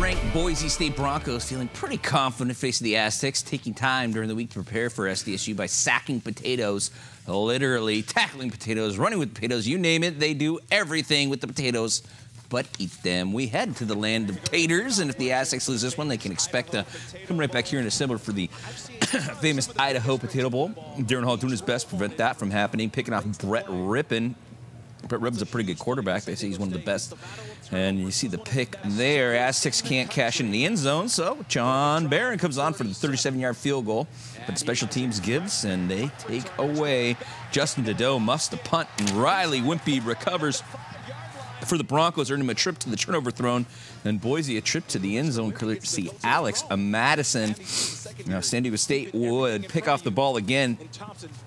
Second-ranked Boise State Broncos feeling pretty confident facing the Aztecs, taking time during the week to prepare for SDSU by sacking potatoes, literally tackling potatoes, running with potatoes, you name it. They do everything with the potatoes but eat them. We head to the land of taters, and if the Aztecs lose this one, they can expect to come right back here in December for the famous Idaho Potato Bowl. Darren Hall doing his best to prevent that from happening, picking off Brett Rippon. Brett Rippon's a pretty good quarterback. They say he's one of the best. And you see the pick there. Aztecs can't cash in the end zone, so John Barron comes on for the 37-yard field goal. But special teams gives, and they take away. Justin Dedeaux muffs the punt, and Riley Wimpy recovers for the Broncos, earning him a trip to the turnover throne. And Boise a trip to the end zone, courtesy Alex Madison. Now San Diego State would pick off the ball again.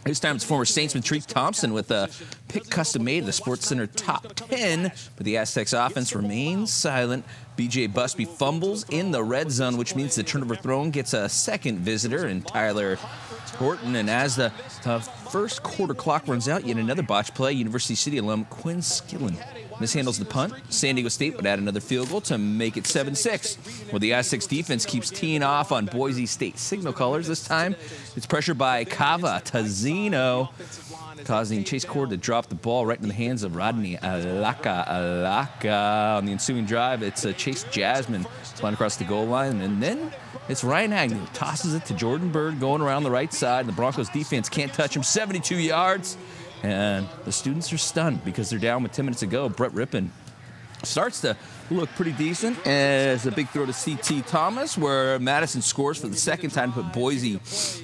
This time it's former Saintsman Treek Thompson with a pick custom made of the Sports Center top 10. But the Aztecs offense remains silent. B.J. Busby fumbles in the red zone, which means the turnover throne gets a second visitor in Tyler Horton. And as the first quarter clock runs out, yet another botch play. University City alum Quinn Skillen mishandles the punt. San Diego State would add another field goal to make it 7-6. Well, the Aztecs defense keeps teeing off on Boise State signal colors. This time, it's pressured by Kava Tazzino, causing Chase Cord to drop the ball right in the hands of Rodney Alaka. On the ensuing drive, it's Chase Jasmine flying across the goal line, and then it's Ryan Agnew tosses it to Jordan Bird going around the right side. The Broncos defense can't touch him, 72 yards. And the students are stunned because they're down with 10 minutes to go. Brett Rippon starts to look pretty decent as a big throw to C.T. Thomas, where Madison scores for the second time to put Boise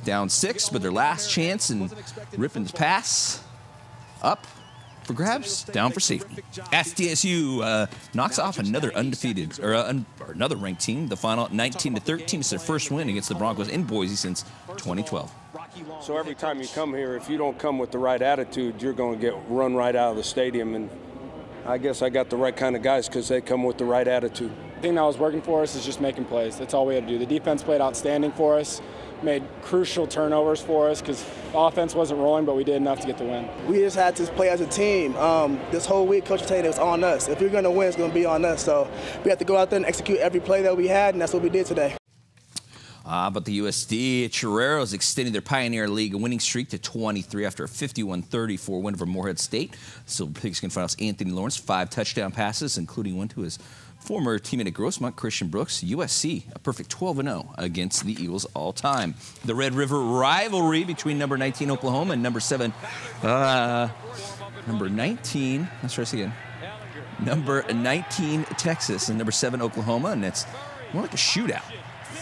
down 6. But their last chance, and Rippon's pass up for grabs, down for safety. SDSU knocks off another undefeated, or another ranked team. The final 19-13 is their first win against the Broncos in Boise since 2012. So every time you come here, if you don't come with the right attitude, you're going to get run right out of the stadium. And I guess I got the right kind of guys because they come with the right attitude. The thing that was working for us is just making plays. That's all we had to do. The defense played outstanding for us, made crucial turnovers for us because the offense wasn't rolling, but we did enough to get the win. We just had to play as a team. This whole week, Coach Tatum is on us. If we're going to win, it's going to be on us. So we have to go out there and execute every play that we had, and that's what we did today. But the USD Choreros extended their Pioneer League winning streak to 23 after a 51-34 win over Morehead State. Silver Pigskin Finals Anthony Lawrence, 5 touchdown passes, including one to his former teammate at Grossmont, Christian Brooks. USC, a perfect 12-0 against the Eagles all time. The Red River rivalry between number 19 Oklahoma and number 7, number 19 Texas and number 7 Oklahoma, and it's more like a shootout.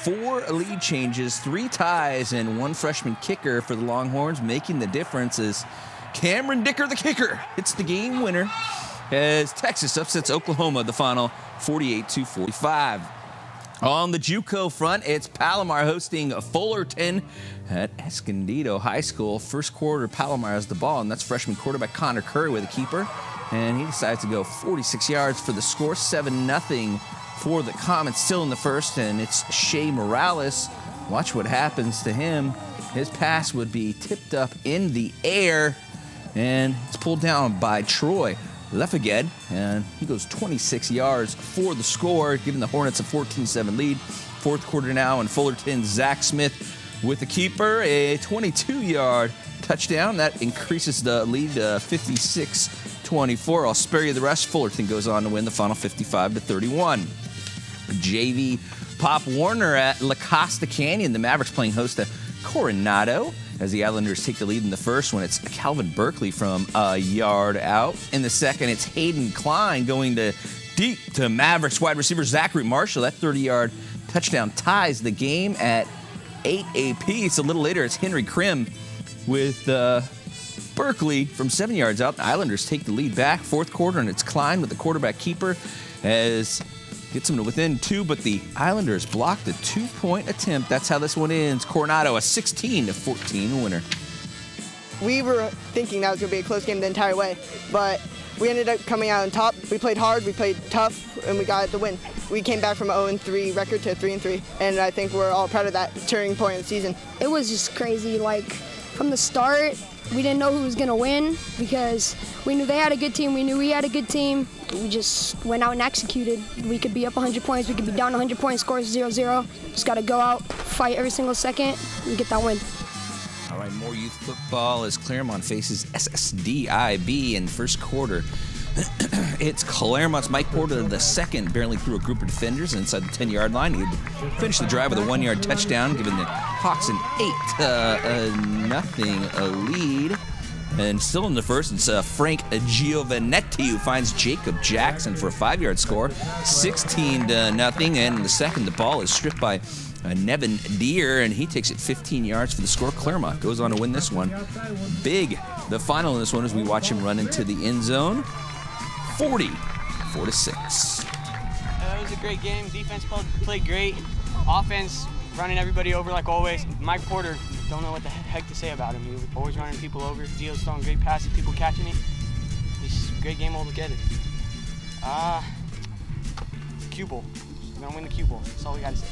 4 lead changes, 3 ties, and 1 freshman kicker for the Longhorns. Making the difference is Cameron Dicker, the kicker. It's the game winner as Texas upsets Oklahoma, the final 48-45. On the JUCO front, it's Palomar hosting Fullerton at Escondido High School. First quarter, Palomar has the ball, and that's freshman quarterback Connor Curry with the keeper. And he decides to go 46 yards for the score, 7-0. For the Comets still in the first, and it's Shea Morales. Watch what happens to him. His pass would be tipped up in the air, and it's pulled down by Troy Lefaged, and he goes 26 yards for the score, giving the Hornets a 14-7 lead. Fourth quarter now, and Fullerton, Zach Smith with the keeper, a 22-yard touchdown. That increases the lead to 56-24. I'll spare you the rest. Fullerton goes on to win the final 55-31. JV Pop Warner at La Costa Canyon. The Mavericks playing host to Coronado as the Islanders take the lead in the first one. It's Calvin Berkeley from a yard out. In the second, it's Hayden Klein going to deep to Mavericks wide receiver Zachary Marshall. That 30-yard touchdown ties the game at 8 apiece. A little later, it's Henry Krim with Berkeley from 7 yards out. The Islanders take the lead back. Fourth quarter, and it's Klein with the quarterback keeper as gets them to within 2, but the Islanders blocked the 2-point attempt. That's how this one ends. Coronado, a 16-14 winner. We were thinking that was going to be a close game the entire way, but we ended up coming out on top. We played hard, we played tough, and we got the win. We came back from an 0-3 record to a 3-3, and I think we're all proud of that turning point of the season. It was just crazy. Like, From the start, we didn't know who was going to win because we knew they had a good team. We knew we had a good team. We just went out and executed. We could be up 100 points. We could be down 100 points, scores 0-0. Just got to go out, fight every single second, and get that win. All right, more youth football as Claremont faces SSDIB in first quarter. It's Claremont's Mike Porter II barely threw a group of defenders inside the 10-yard line. He finished the drive with a 1-yard touchdown, giving the Hawks an 8-0 lead. And still in the first, it's Frank Giovanetti who finds Jacob Jackson for a 5-yard score, 16-0. And in the second, the ball is stripped by Nevin Deere, and he takes it 15 yards for the score. Claremont goes on to win this one big. The final in this one is we watch him run into the end zone, 40-6. That was a great game. Defense played great. Offense running everybody over like always. Mike Porter, don't know what the heck to say about him. He was always running people over. Gio's throwing great passes, people catching it. It's a great game altogether. Cue Bowl. We're going to win the Cue Bowl. That's all we got to say.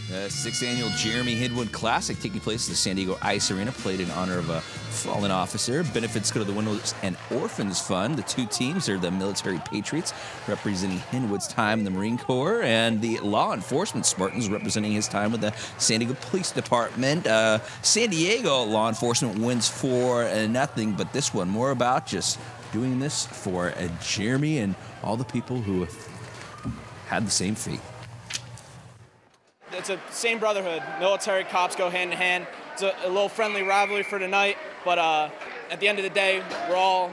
The 6th annual Jeremy Hindwood Classic taking place at the San Diego Ice Arena, played in honor of a fallen officer. Benefits go to the Widows and Orphans Fund. The two teams are the Military Patriots, representing Hindwood's time in the Marine Corps, and the Law Enforcement Spartans, representing his time with the San Diego Police Department. San Diego law enforcement wins 4-0, but this one more about just doing this for Jeremy and all the people who had the same fate. It's a same brotherhood. Military, cops go hand in hand. It's a little friendly rivalry for tonight, but at the end of the day, we're all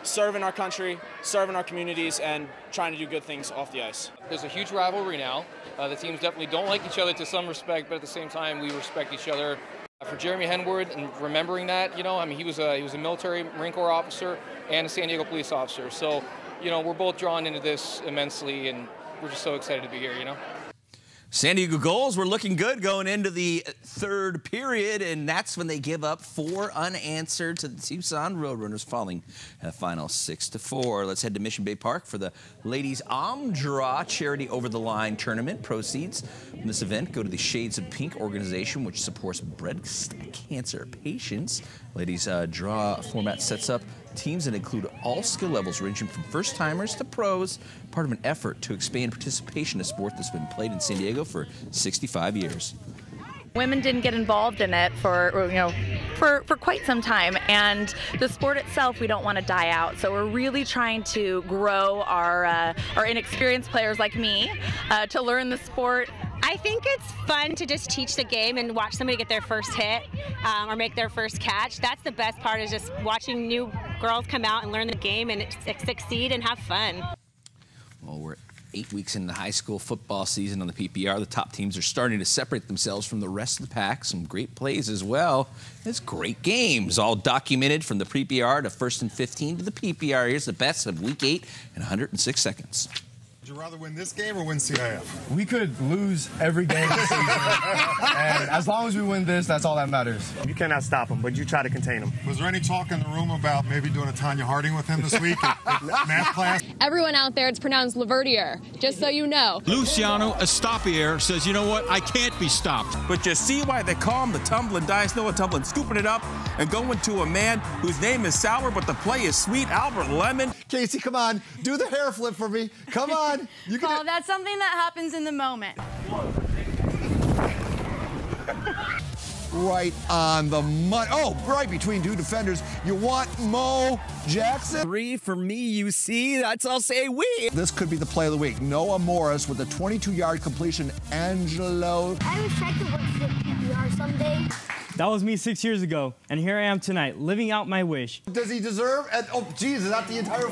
serving our country, serving our communities, and trying to do good things off the ice. There's a huge rivalry now. The teams definitely don't like each other to some respect, but at the same time, we respect each other. For Jeremy Hindwood, and remembering that, you know, I mean, he was a military Marine Corps officer and a San Diego police officer. So, you know, we're both drawn into this immensely, and we're just so excited to be here, you know. San Diego goals were looking good going into the third period, and that's when they give up 4 unanswered to the Tucson Roadrunners, falling a final 6-4. Let's head to Mission Bay Park for the Ladies Omdraw Charity Over the Line Tournament. Proceeds from this event go to the Shades of Pink organization, which supports breast cancer patients. Ladies draw format sets up teams that include all skill levels ranging from first-timers to pros, part of an effort to expand participation in a sport that's been played in San Diego for 65 years. Women didn't get involved in it for quite some time, and the sport itself we don't want to die out. So we're really trying to grow our inexperienced players like me to learn the sport. I think it's fun to just teach the game and watch somebody get their first hit or make their first catch. That's the best part, is just watching new girls come out and learn the game and succeed and have fun. Well, we're 8 weeks into the high school football season on the PPR. The top teams are starting to separate themselves from the rest of the pack. Some great plays as well. It's great games, all documented from the PPR to 1st and 15 to the PPR. Here's the best of Week 8 in 106 seconds. Would you rather win this game or win CIF? We could lose every game this season, and as long as we win this, that's all that matters. You cannot stop them, but you try to contain them. Was there any talk in the room about maybe doing a Tanya Harding with him this week at math class? Everyone out there, it's pronounced Laverdier, just so you know. Luciano Estapier says, you know what, I can't be stopped. But you see why they call him the tumbling dice. Noah Tumbling scooping it up and going to a man whose name is sour, but the play is sweet, Albert Lemon. Casey, come on, do the hair flip for me. Come on. You can. Oh, that's something that happens in the moment. Right on the money. Oh, right between two defenders. You want Mo Jackson? 3 for me, you see. That's I'll say we. This could be the play of the week. Noah Morris with a 22-yard completion. Angelo. I wish I could work for PPR someday. That was me 6 years ago, and here I am tonight, living out my wish. Does he deserve? Oh, geez, is that the entire?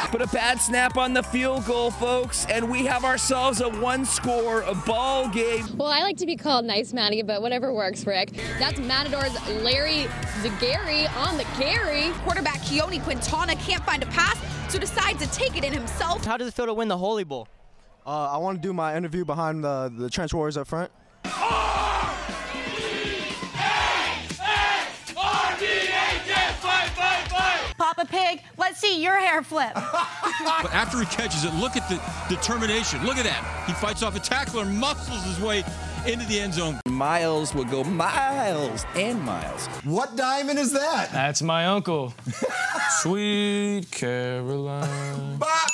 Put a bad snap on the field goal, folks, and we have ourselves a one-score ball game. Well, I like to be called Nice Matty, but whatever works, Rick. That's Matador's Larry Zagari on the Gary. Quarterback Keone Quintana can't find a pass, so decides to take it in himself. How does it feel to win the Holy Bowl? I want to do my interview behind the Trench Warriors up front. Papa Pig, let's see your hair flip. But after he catches it, look at the determination. Look at that. He fights off a tackler, muscles his way into the end zone. Miles will go miles and miles. What diamond is that? That's my uncle. Sweet Caroline. Bye.